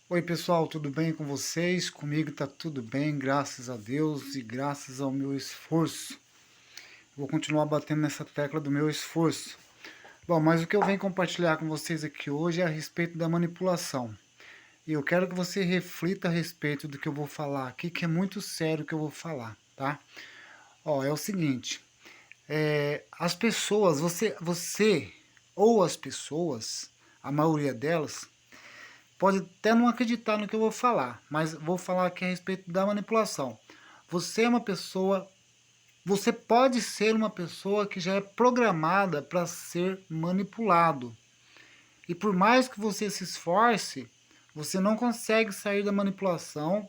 Oi pessoal, tudo bem com vocês? Comigo tá tudo bem, graças a Deus e graças ao meu esforço. Vou continuar batendo nessa tecla do meu esforço. Bom, mas o que eu venho compartilhar com vocês aqui hoje é a respeito da manipulação. E eu quero que você reflita a respeito do que eu vou falar aqui, que é muito sério o que eu vou falar, tá? Ó, é o seguinte, as pessoas, você ou as pessoas, a maioria delas, pode até não acreditar no que eu vou falar, mas vou falar aqui a respeito da manipulação. Você é uma pessoa, você pode ser uma pessoa que já é programada para ser manipulado. E por mais que você se esforce, você não consegue sair da manipulação,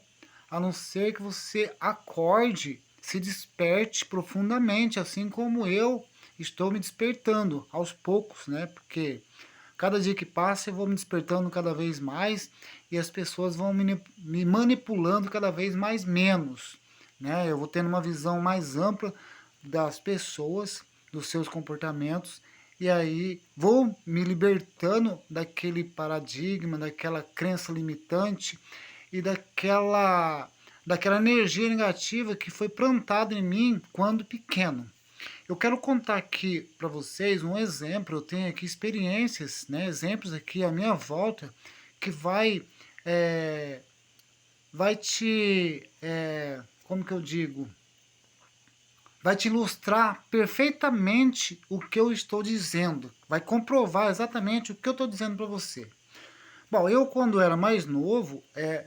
a não ser que você acorde, se desperte profundamente, assim como eu estou me despertando aos poucos, né? Porque cada dia que passa eu vou me despertando cada vez mais e as pessoas vão me manipulando cada vez mais menos, né? Eu vou tendo uma visão mais ampla das pessoas, dos seus comportamentos e aí vou me libertando daquele paradigma, daquela crença limitante e daquela energia negativa que foi plantada em mim quando pequeno. Eu quero contar aqui para vocês um exemplo. Eu tenho aqui experiências, né, exemplos aqui à minha volta que é, vai te, como que eu digo, vai te ilustrar perfeitamente o que eu estou dizendo, vai comprovar exatamente o que eu estou dizendo para você. Bom, eu quando era mais novo,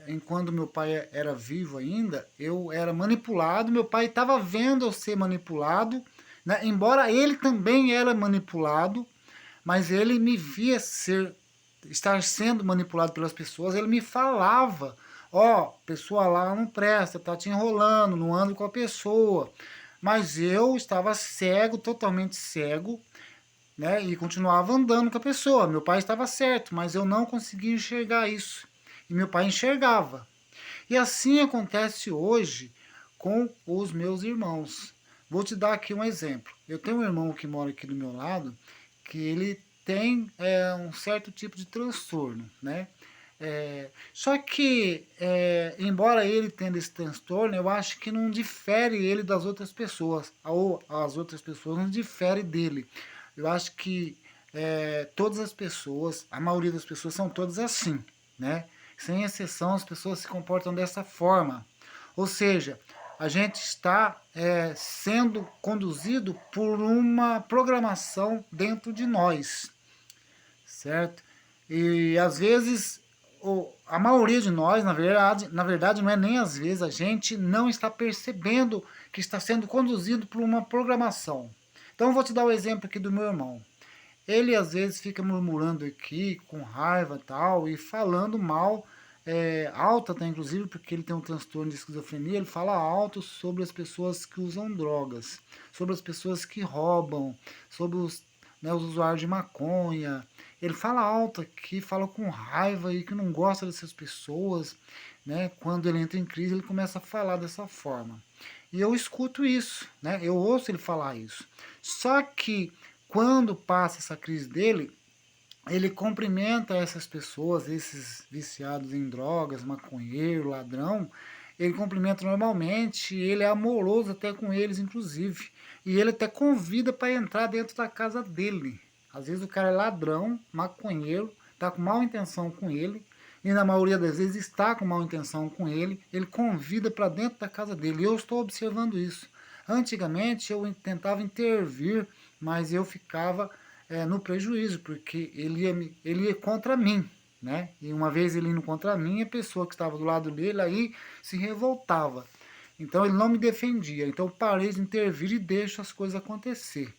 enquanto meu pai era vivo ainda, eu era manipulado, meu pai estava vendo eu ser manipulado, né? Embora ele também era manipulado, mas ele me via estar sendo manipulado pelas pessoas, ele me falava, ó, pessoa lá não presta, tá te enrolando, não anda com a pessoa. Mas eu estava cego, totalmente cego, né? E continuava andando com a pessoa. Meu pai estava certo, mas eu não conseguia enxergar isso. E meu pai enxergava. E assim acontece hoje com os meus irmãos. Vou te dar aqui um exemplo. Eu tenho um irmão que mora aqui do meu lado, que ele tem um certo tipo de transtorno, né? Só que, embora ele tenha esse transtorno, eu acho que não difere ele das outras pessoas, ou as outras pessoas não diferem dele. Eu acho que todas as pessoas, a maioria das pessoas são todas assim, né? Sem exceção, as pessoas se comportam dessa forma. Ou seja, a gente está sendo conduzido por uma programação dentro de nós, certo? E às vezes, a maioria de nós, na verdade, não é nem às vezes, a gente não está percebendo que está sendo conduzido por uma programação. Então eu vou te dar o exemplo aqui do meu irmão. Ele às vezes fica murmurando aqui, com raiva e tal, e falando mal, alto até inclusive, porque ele tem um transtorno de esquizofrenia, ele fala alto sobre as pessoas que usam drogas, sobre as pessoas que roubam, sobre os usuários de maconha. Ele fala alto aqui, fala com raiva e que não gosta dessas pessoas, né? Quando ele entra em crise, ele começa a falar dessa forma. E eu escuto isso, né? Eu ouço ele falar isso. Só que quando passa essa crise dele, ele cumprimenta essas pessoas, esses viciados em drogas, maconheiro, ladrão, ele cumprimenta normalmente, ele é amoroso até com eles, inclusive. E ele até convida para entrar dentro da casa dele. Às vezes o cara é ladrão, maconheiro, tá com mal intenção com ele, e na maioria das vezes está com mal intenção com ele convida para dentro da casa dele. E eu estou observando isso. Antigamente eu tentava intervir, mas eu ficava no prejuízo, porque ele ia contra mim, né? E uma vez ele indo contra mim, a pessoa que estava do lado dele aí se revoltava. Então ele não me defendia. Então eu parei de intervir e deixo as coisas acontecer.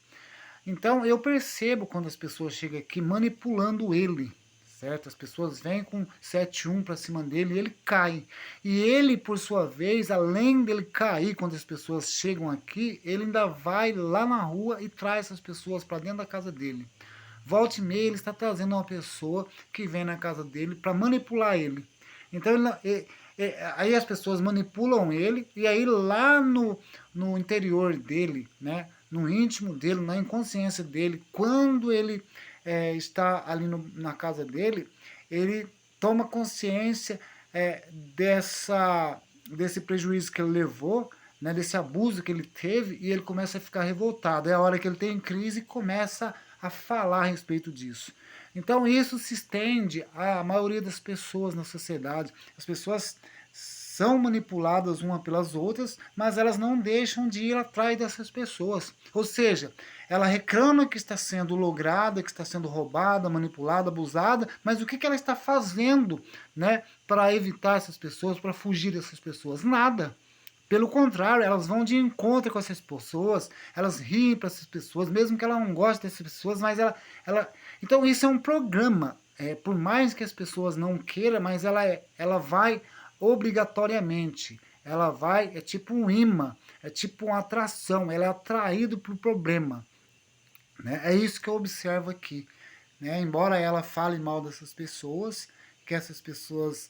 Então eu percebo quando as pessoas chegam aqui manipulando ele, certo? As pessoas vêm com 7-1 para cima dele e ele cai. E ele, por sua vez, além dele cair quando as pessoas chegam aqui, ele ainda vai lá na rua e traz essas pessoas para dentro da casa dele. Volte e meia, ele está trazendo uma pessoa que vem na casa dele para manipular ele. Então aí as pessoas manipulam ele e aí lá no interior dele, né, no íntimo dele, na inconsciência dele, quando ele está ali na casa dele, ele toma consciência desse prejuízo que ele levou, né, desse abuso que ele teve, e ele começa a ficar revoltado. É a hora que ele tem crise e começa a falar a respeito disso. Então isso se estende à maioria das pessoas na sociedade. As pessoas são manipuladas umas pelas outras, mas elas não deixam de ir atrás dessas pessoas. Ou seja, ela reclama que está sendo lograda, que está sendo roubada, manipulada, abusada, mas o que ela está fazendo, né, para evitar essas pessoas, para fugir dessas pessoas? Nada. Pelo contrário, elas vão de encontro com essas pessoas, elas riem para essas pessoas, mesmo que ela não goste dessas pessoas, mas ela... Então isso é um programa, por mais que as pessoas não queiram, mas ela vai obrigatoriamente, ela vai, é tipo um imã, é tipo uma atração, ela é atraída para o problema. Né? É isso que eu observo aqui. Né? Embora ela fale mal dessas pessoas, que essas pessoas,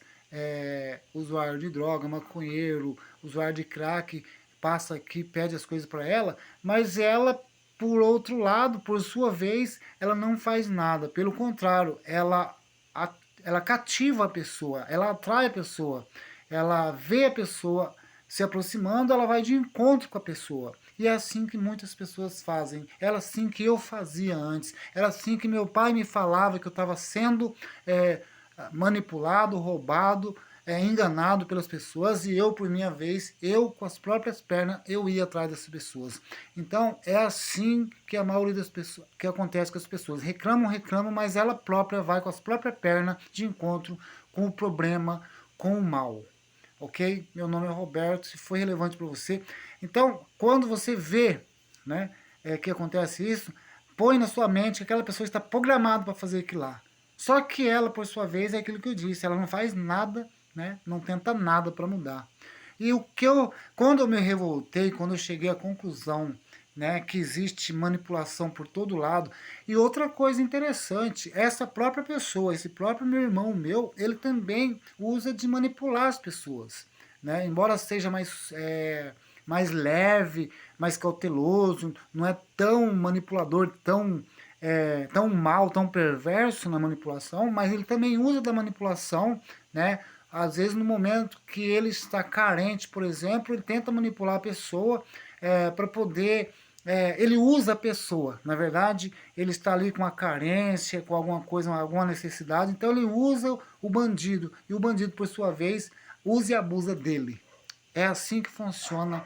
usuário de droga, maconheiro, usuário de crack, passa aqui, pede as coisas para ela, mas ela, por outro lado, por sua vez, ela não faz nada. Pelo contrário, ela cativa a pessoa, ela atrai a pessoa, ela vê a pessoa se aproximando, ela vai de encontro com a pessoa. E é assim que muitas pessoas fazem. Era assim que eu fazia antes. Era assim que meu pai me falava que eu estava sendo manipulado, roubado, enganado pelas pessoas, e eu, por minha vez, eu com as próprias pernas, eu ia atrás dessas pessoas. Então é assim que a maioria das pessoas, que acontece com as pessoas, reclamam, mas ela própria vai com as próprias pernas de encontro com o problema, com o mal. Ok? Meu nome é Roberto, se foi relevante para você. Então, quando você vê, né, que acontece isso, põe na sua mente que aquela pessoa está programada para fazer aquilo lá. Só que ela, por sua vez, é aquilo que eu disse, ela não faz nada, né, não tenta nada para mudar. E quando eu me revoltei, quando eu cheguei à conclusão, né, que existe manipulação por todo lado. E outra coisa interessante, essa própria pessoa, esse próprio meu irmão meu, ele também usa de manipular as pessoas. Né? Embora seja mais leve, mais cauteloso, não é tão manipulador, tão mal, tão perverso na manipulação, mas ele também usa da manipulação, né? Às vezes no momento que ele está carente, por exemplo, ele tenta manipular a pessoa para poder... ele usa a pessoa, na verdade, ele está ali com uma carência, com alguma coisa, alguma necessidade, então ele usa o bandido, e o bandido, por sua vez, usa e abusa dele. É assim que funciona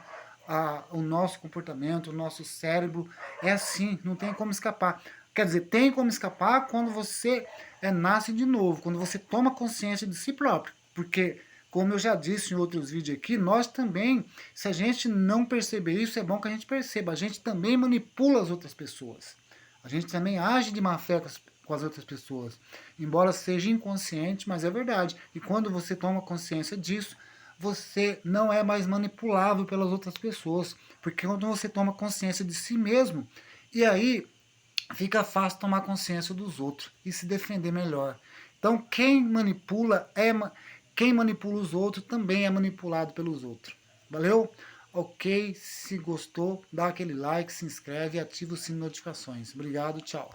o nosso comportamento, o nosso cérebro, é assim, não tem como escapar. Quer dizer, tem como escapar quando você nasce de novo, quando você toma consciência de si próprio, porque, como eu já disse em outros vídeos aqui, nós também, se a gente não perceber isso, é bom que a gente perceba, a gente também manipula as outras pessoas. A gente também age de má fé com as outras pessoas. Embora seja inconsciente, mas é verdade. E quando você toma consciência disso, você não é mais manipulável pelas outras pessoas. Porque quando você toma consciência de si mesmo, e aí fica fácil tomar consciência dos outros e se defender melhor. Então quem manipula os outros também é manipulado pelos outros. Valeu? Ok, se gostou, dá aquele like, se inscreve e ativa o sino de notificações. Obrigado, tchau.